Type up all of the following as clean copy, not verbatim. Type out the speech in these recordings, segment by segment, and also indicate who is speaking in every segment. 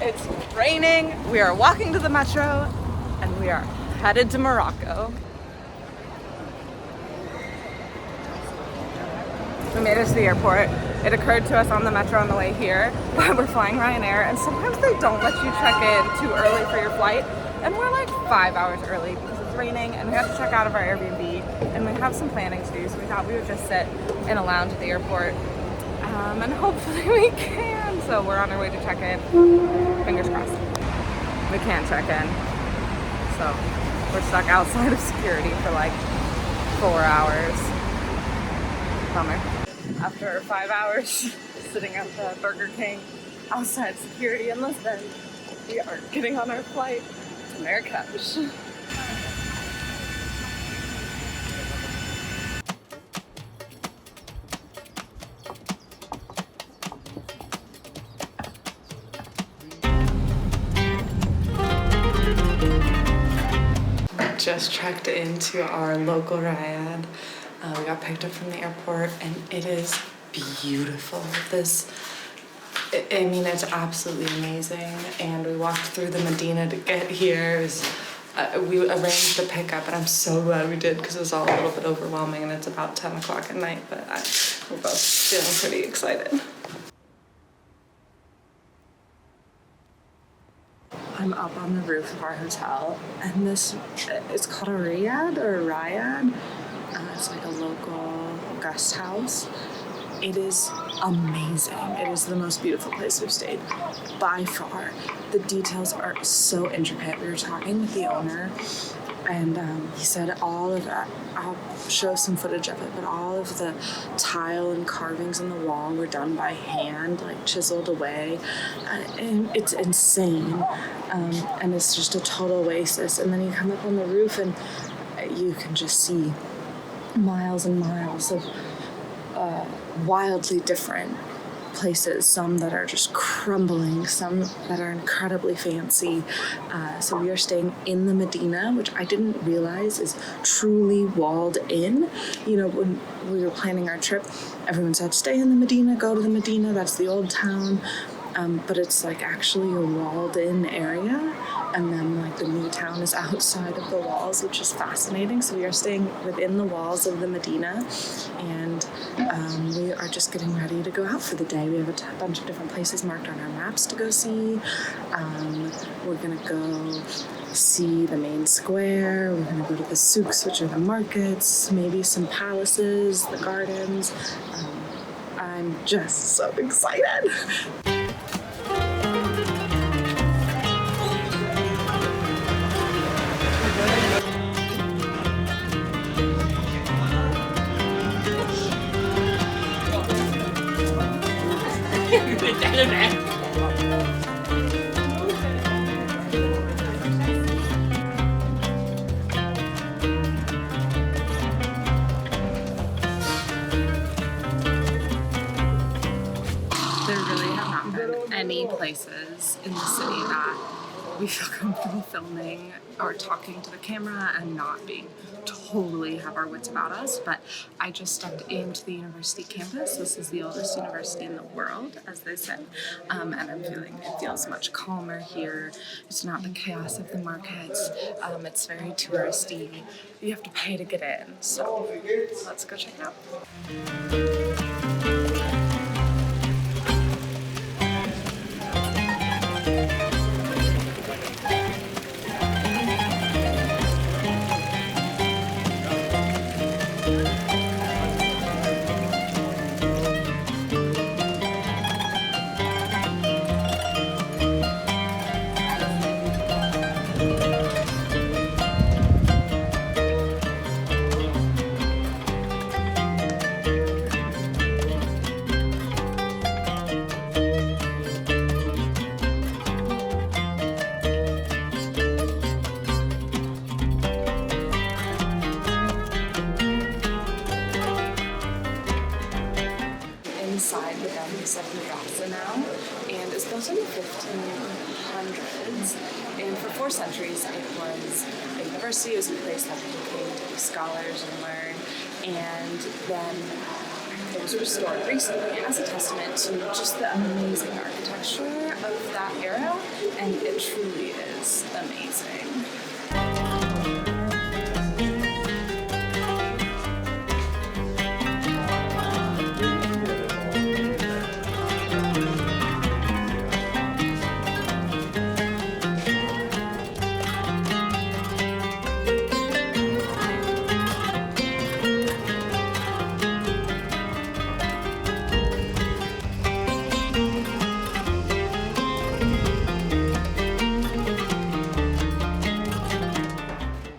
Speaker 1: It's raining, we are walking to the metro, and we are headed to Morocco. We made it to the airport. It occurred to us on the metro on the way here, but we're flying Ryanair, and sometimes they don't let you check in too early for your flight, and we're like 5 hours early because it's raining, and we have to check out of our Airbnb, and we have some planning to do, so we thought we would just sit in a lounge at the airport, and hopefully we can. So we're on our way to check in. Fingers crossed. We can't check in, so we're stuck outside of security for like 4 hours. Bummer. After 5 hours sitting at the Burger King outside security in Lisbon, we are getting on our flight to Marrakesh. Just checked into our local riad. We got picked up from the airport, and it is beautiful. I mean, it's absolutely amazing. And we walked through the Medina to get here. We arranged a pickup, and I'm so glad we did because it was all a little bit overwhelming, and it's about 10 o'clock at night, but we're both feeling pretty excited. I'm up on the roof of our hotel, and it's called a riad or a riad. It's like a local guest house. It is amazing. It is the most beautiful place we've stayed by far. The details are so intricate. We were talking with the owner, and he said all of that, I'll show some footage of it, but all of the tile and carvings in the wall were done by hand, like chiseled away, and it's insane, and it's just a total oasis. And then you come up on the roof and you can just see miles and miles of wildly different places, some that are just crumbling, some that are incredibly fancy. So we are staying in the Medina, which I didn't realize is truly walled in. You know, when we were planning our trip, everyone said, stay in the Medina, go to the Medina, that's the old town. But it's like actually a walled in area, and then like the new town is outside of the walls, which is fascinating. So we are staying within the walls of the Medina, and we are just getting ready to go out for the day. We have a bunch of different places marked on our maps to go see. We're gonna go see the main square. We're gonna go to the souks, which are the markets, maybe some palaces, the gardens. I'm just so excited. Any places in the city that we feel comfortable filming or talking to the camera and not being totally have our wits about us. But I just stepped into the university campus. This is the oldest university in the world, as they say, and I'm feeling it feels much calmer here. It's not the chaos of the markets. It's very touristy. You have to pay to get in, so let's go check it out. Inside the Balkans of Morocco now, and it's built in the 1500s, and for 4 centuries it was a university. It was a place that people came to be scholars and learn, and then it was restored recently as a testament to just the amazing architecture of that that era, and it truly is amazing.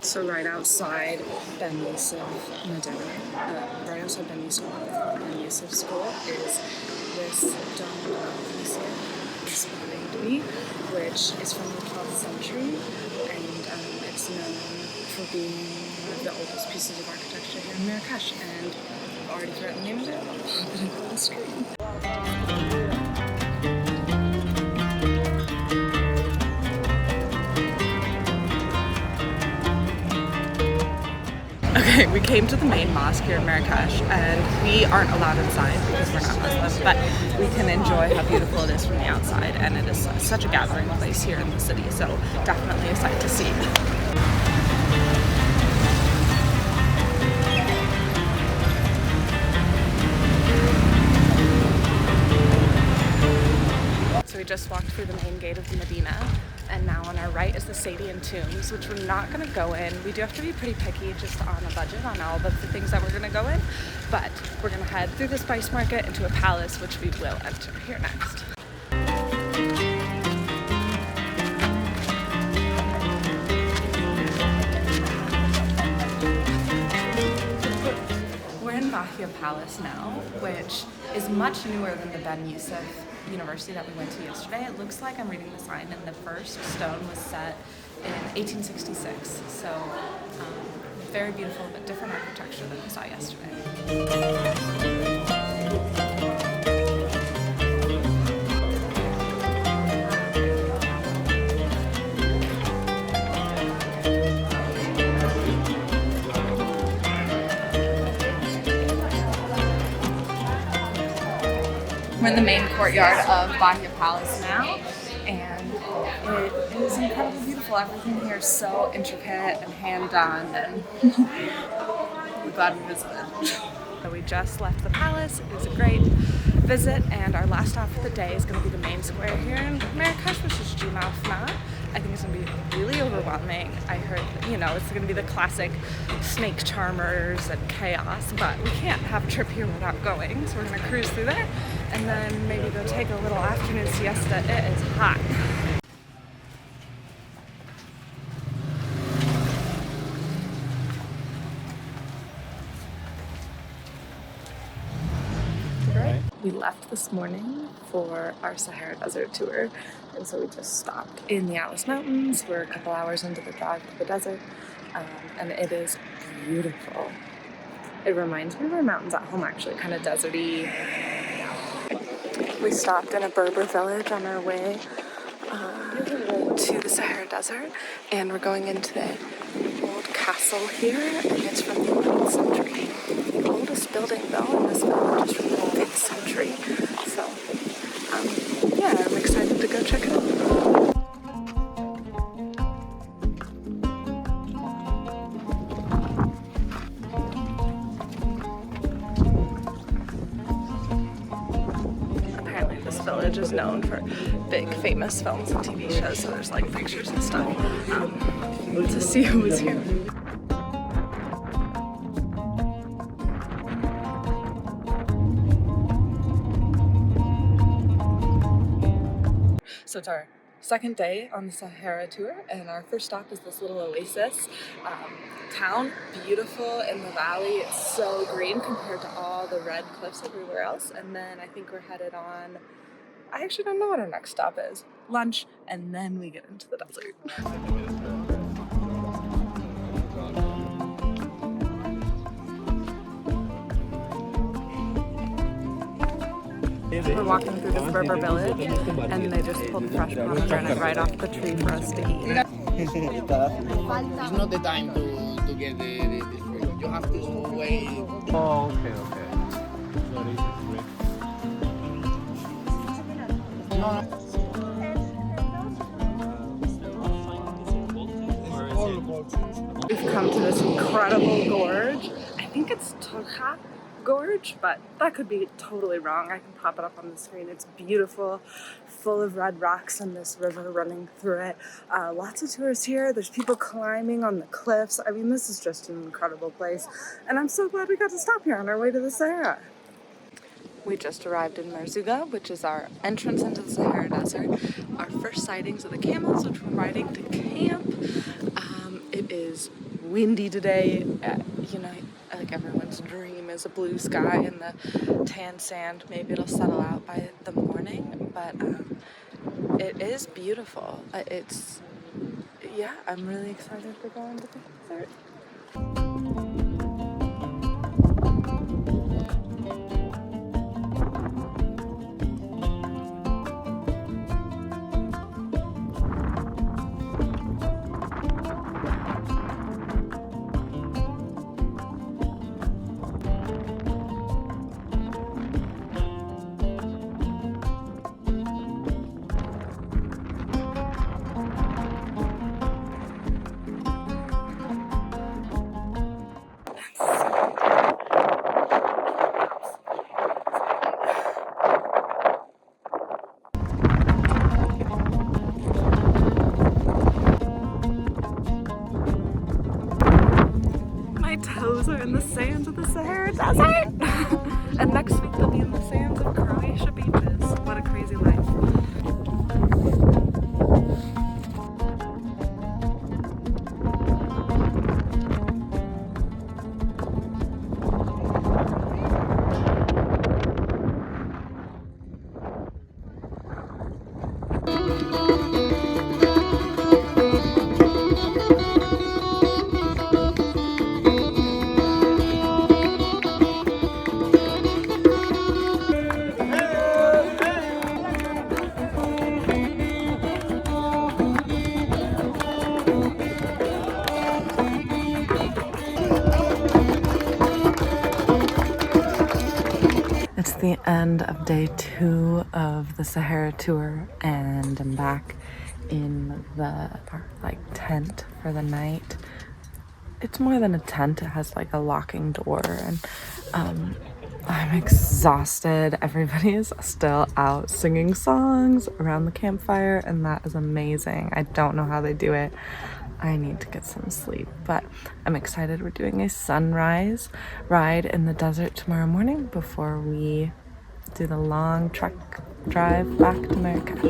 Speaker 1: So right outside Ben Yusuf right outside Ben Yusuf School is this domed museum inspired me, which is from the 12th century, and it's known for being one of the oldest pieces of architecture here in Marrakesh. And I've already forgotten the name of it. I'll pop it up on the screen. Okay, we came to the main mosque here in Marrakesh, and we aren't allowed inside because we're not Muslim, but we can enjoy how beautiful it is from the outside, and it is such a gathering place here in the city, so definitely a sight to see. So we just walked through the main gate of the Medina, and now on our right is the Sadian tombs, which we're not going to go in. We do have to be pretty picky just on a budget on all of the things that we're going to go in, but we're going to head through the spice market into a palace, which we will enter here next. We're in Bahia Palace now, which is much newer than the Ben Yusuf University that we went to yesterday. It looks like I'm reading the sign, and the first stone was set in 1866. So very beautiful, but different architecture than we saw yesterday. We're in the main courtyard of Bahia Palace now, and it is incredibly beautiful. Everything here is so intricate and hand-done, and we're glad we visited. So we just left the palace. It was a great visit, and our last stop of the day is going to be the main square here in Marrakesh, which is Juma Fna. I think it's going to be really overwhelming. I heard, it's going to be the classic snake charmers and chaos, but we can't have a trip here without going, so we're going to cruise through there and then maybe go take a little afternoon siesta. It is hot. We left this morning for our Sahara Desert tour, and so we just stopped in the Atlas Mountains. We're a couple hours into the drive to the desert, and it is beautiful. It reminds me of our mountains at home, actually, kind of deserty. We stopped in a Berber village on our way to the Sahara Desert, and we're going into the old castle here, and it's from the 11th century. The oldest building, though, in this village is from the 5th century. So, I'm excited to go check it out. Apparently this village is known for big famous films and TV shows, so there's like pictures and stuff to see who was here. So it's our second day on the Sahara tour, and our first stop is this little oasis town. Beautiful in the valley. It's so green compared to all the red cliffs everywhere else. And then I think we're headed on, I actually don't know what our next stop is. Lunch, and then we get into the desert. We're walking through this Berber village, and they just pulled fresh pomegranate right off the tree for us to eat.
Speaker 2: It's not the time to get the fruit. You have to wait.
Speaker 3: Oh, okay. Sorry.
Speaker 2: No.
Speaker 1: We've come to this incredible gorge. I think it's Torha Gorge, but that could be totally wrong. I can pop it up on the screen. It's beautiful, full of red rocks and this river running through it. Lots of tourists here. There's people climbing on the cliffs. I mean, this is just an incredible place. And I'm so glad we got to stop here on our way to the Sahara. We just arrived in Merzouga, which is our entrance into the Sahara Desert. Our first sightings of the camels, which we're riding to camp. It is windy today. You know, like everyone's dream is a blue sky and the tan sand. Maybe it'll settle out by the morning, but it is beautiful. Yeah, I'm really excited to go into the desert. My toes are in the sands of the Sahara Desert! And next week they'll be in the sands of Croatia beaches. What a crazy life. It's the end of day 2 of the Sahara tour, and I'm back in the tent for the night. It's more than a tent, it has like a locking door, and I'm exhausted. Everybody is still out singing songs around the campfire, and that is amazing. I don't know how they do it. I need to get some sleep, but I'm excited. We're doing a sunrise ride in the desert tomorrow morning before we do the long truck drive back to Marrakesh.